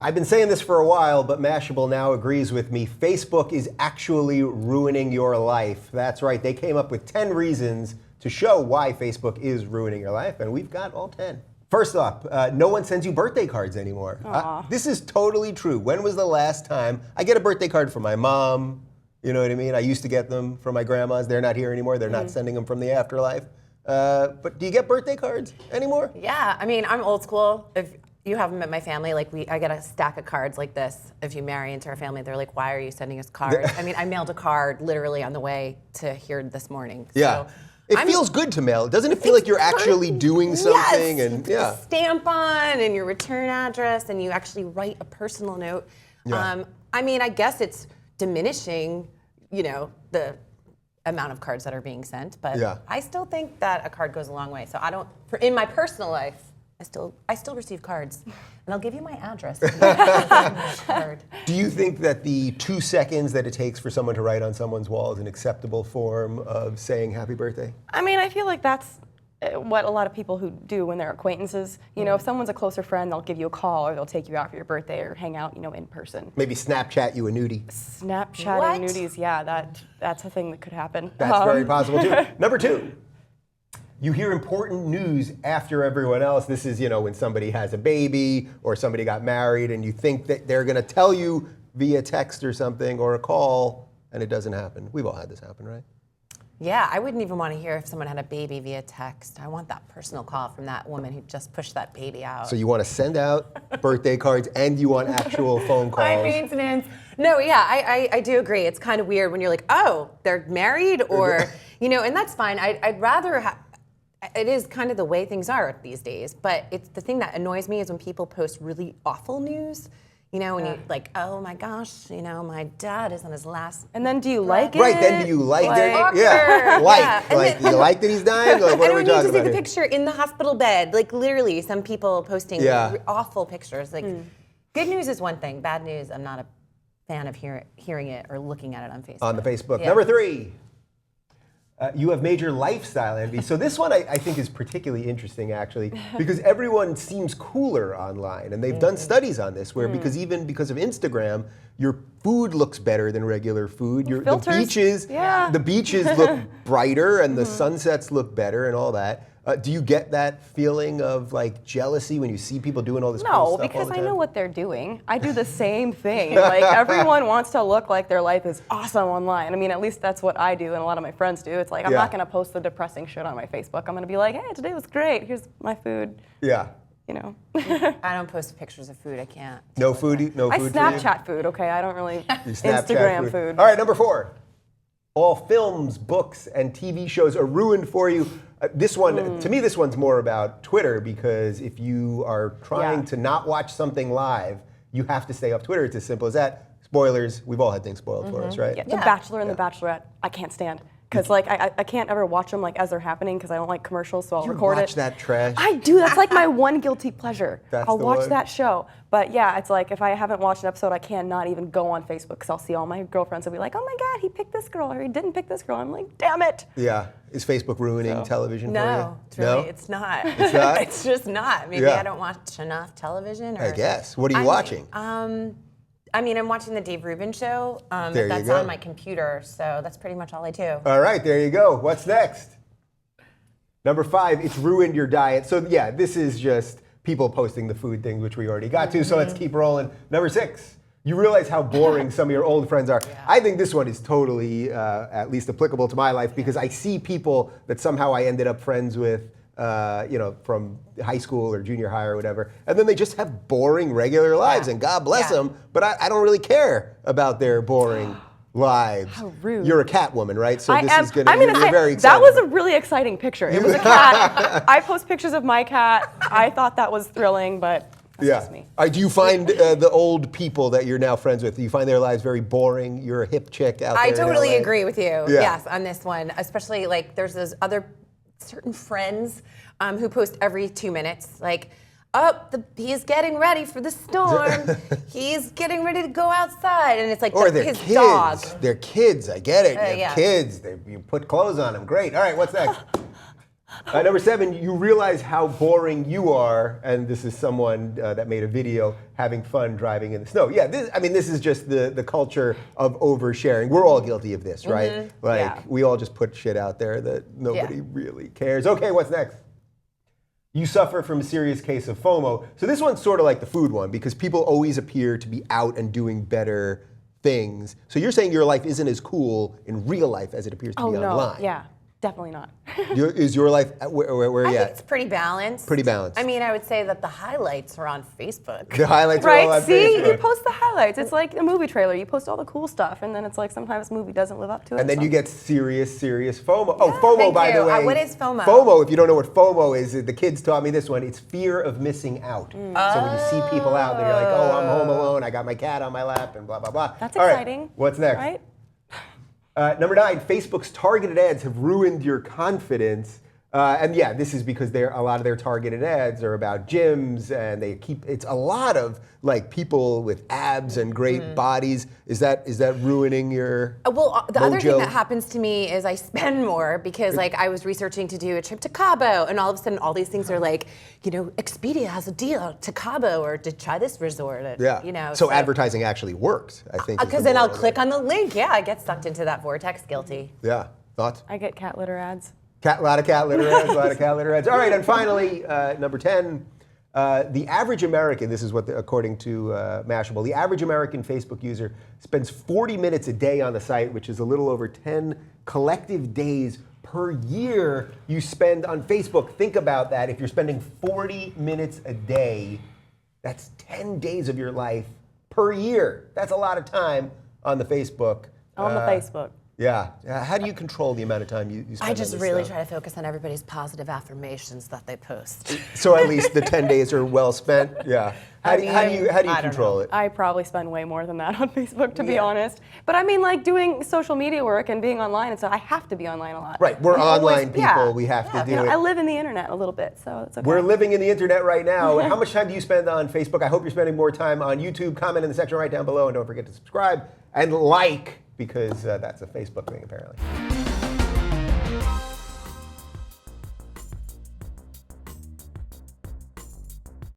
I've been saying this for a while, but Mashable now agrees with me. Facebook is actually ruining your life. That's right. They came up with 10 reasons to show why Facebook is ruining your life, and we've got all 10. First up, no one sends you birthday cards anymore. This is totally true. When was the last time I get a birthday card from my mom? You know what I mean? I used to get them from my grandmas. They're not here anymore. They're not sending them from the afterlife. But do you get birthday cards anymore? Yeah, I mean, I'm old school. If you haven't met my family, I get a stack of cards like this. If you marry into our family, they're like, why are you sending us cards? I mean, I mailed a card literally on the way to here this morning. Yeah. So It feels good to mail. Doesn't it feel like you're actually doing something? Yes, And you put a stamp on and your return address, and you actually write a personal note. Yeah. I mean, I guess it's diminishing, the amount of cards that are being sent, but I still think that a card goes a long way. So in my personal life, I still receive cards, and I'll give you my address. Do you think that the 2 seconds that it takes for someone to write on someone's wall is an acceptable form of saying happy birthday? I mean, I feel like that's what a lot of people who do when they're acquaintances. If someone's a closer friend, they'll give you a call, or they'll take you out for your birthday, or hang out, in person. Maybe Snapchat you a nudie. Snapchatting nudies, yeah, that's a thing that could happen. That's very possible too. Number 2. You hear important news after everyone else. This is, when somebody has a baby or somebody got married and you think that they're going to tell you via text or something or a call, and it doesn't happen. We've all had this happen, right? Yeah, I wouldn't even want to hear if someone had a baby via text. I want that personal call from that woman who just pushed that baby out. So you want to send out birthday cards and you want actual phone calls. High maintenance. No, yeah, I do agree. It's kind of weird when you're like, oh, they're married, or, and that's fine. I'd rather it is kind of the way things are these days, but it's the thing that annoys me is when people post really awful news. When you're like, oh my gosh, my dad is on his last. And then do you like it? Right, then do you like it? Yeah. Do you like that he's dying? Like, what are we talking about? And when you see the picture in the hospital bed, like literally some people posting awful pictures. Like, good news is one thing, bad news, I'm not a fan of hearing it or looking at it on Facebook. On the Facebook. Yeah. Number 3. You have major lifestyle envy. So this one I think is particularly interesting, actually, because everyone seems cooler online. And they've done studies on this where because of Instagram, your food looks better than regular food. The beaches look brighter and the sunsets look better and all that. Do you get that feeling of like jealousy when you see people doing all this cool stuff all the time? No, because I know what they're doing. I do the same thing. Like, everyone wants to look like their life is awesome online. I mean, at least that's what I do and a lot of my friends do. It's like, I'm not going to post the depressing shit on my Facebook. I'm going to be like, hey, today was great. Here's my food. Yeah. I don't post pictures of food. I can't. No food? No food? I Snapchat food, okay? I don't really Instagram food. All right, number 4. All films, books, and TV shows are ruined for you. This one, to me, this one's more about Twitter, because if you are trying to not watch something live, you have to stay off Twitter. It's as simple as that. Spoilers, we've all had things spoiled for us, right? Yeah, The Bachelor and The Bachelorette, I can't stand. Because I can't ever watch them as they're happening because I don't like commercials, so I'll record it. You watch that trash? I do. That's like my one guilty pleasure. I'll watch one? that show. But yeah, it's like if I haven't watched an episode, I cannot even go on Facebook because I'll see all my girlfriends and be like, oh my God, he picked this girl or he didn't pick this girl. I'm like, damn it. Yeah. Is Facebook ruining television for you? No, it's not. It's not? It's just not. Maybe I don't watch enough television. I guess. What are you watching? I'm watching the Dave Rubin show. That's on my computer, so that's pretty much all I do. All right, there you go. What's next? Number 5, it's ruined your diet. So yeah, this is just people posting the food things, which we already got to, so let's keep rolling. Number 6, you realize how boring some of your old friends are. Yeah. I think this one is totally at least applicable to my life because I see people that somehow I ended up friends with from high school or junior high or whatever, and then they just have boring regular lives, and God bless them, but I don't really care about their boring lives. How rude. You're a cat woman, right? So you're very excited. That was a really exciting picture. It was a cat. I post pictures of my cat. I thought that was thrilling, but that's just me. Do you find the old people that you're now friends with, do you find their lives very boring? You're a hip chick out there I totally in LA. agree with you, yes, on this one, especially there's those other certain friends who post every 2 minutes, he's getting ready for the storm. He's getting ready to go outside, and it's like his kids. dog. They're kids. I get it. You have kids. You put clothes on them. Great. All right. What's next? Number 7, you realize how boring you are, and this is someone that made a video having fun driving in the snow. Yeah, this is just the culture of oversharing. We're all guilty of this, right? We all just put shit out there that nobody really cares. Okay, what's next? You suffer from a serious case of FOMO. So this one's sort of like the food one, because people always appear to be out and doing better things. So you're saying your life isn't as cool in real life as it appears to be online. Yeah. Definitely not. Is your life where are you I at? think it's pretty balanced. Pretty balanced. I mean, I would say that the highlights are on Facebook. The highlights are all on See, Facebook. you post the highlights. It's like a movie trailer. You post all the cool stuff, and then it's like sometimes the movie doesn't live up to it. And then you get serious FOMO. Oh, FOMO, thank by you. the way. What is FOMO? FOMO, if you don't know what FOMO is, the kids taught me this one. It's fear of missing out. So when you see people out, they're like, oh, I'm home alone. I got my cat on my lap, and blah, blah, blah. That's all exciting. Right, what's next? Right? Number 9, Facebook's targeted ads have ruined your confidence. And yeah, this is because a lot of their targeted ads are about gyms, and it's a lot of like people with abs and great bodies. Is that ruining your Well, the other thing mojo? that happens to me is I spend more because like I was researching to do a trip to Cabo, and all of a sudden all these things are like, Expedia has a deal to Cabo, or to try this resort. And, So advertising actually works, I think. Because then I'll click on the link. Yeah, I get sucked into that vortex. Guilty. Yeah. Thoughts? I get cat litter ads. A lot of cat litter ads, All right, and finally, number 10, the average American, this is what, according to Mashable, the average American Facebook user spends 40 minutes a day on the site, which is a little over 10 collective days per year you spend on Facebook. Think about that. If you're spending 40 minutes a day, that's 10 days of your life per year. That's a lot of time on the Facebook. On the Facebook. Yeah. How do you control the amount of time you spend I just on this really stuff? try to focus on everybody's positive affirmations that they post. So at least the 10 days are well spent. Yeah. How do you I don't control know. it? I probably spend way more than that on Facebook, to be honest. But I mean, like doing social media work and being online and stuff, I have to be online a lot. Right. We're online people. yeah. We have to do it. I live in the internet a little bit, so it's okay. We're living in the internet right now. How much time do you spend on Facebook? I hope you're spending more time on YouTube. Comment in the section right down below, and don't forget to subscribe and like, because that's a Facebook thing apparently.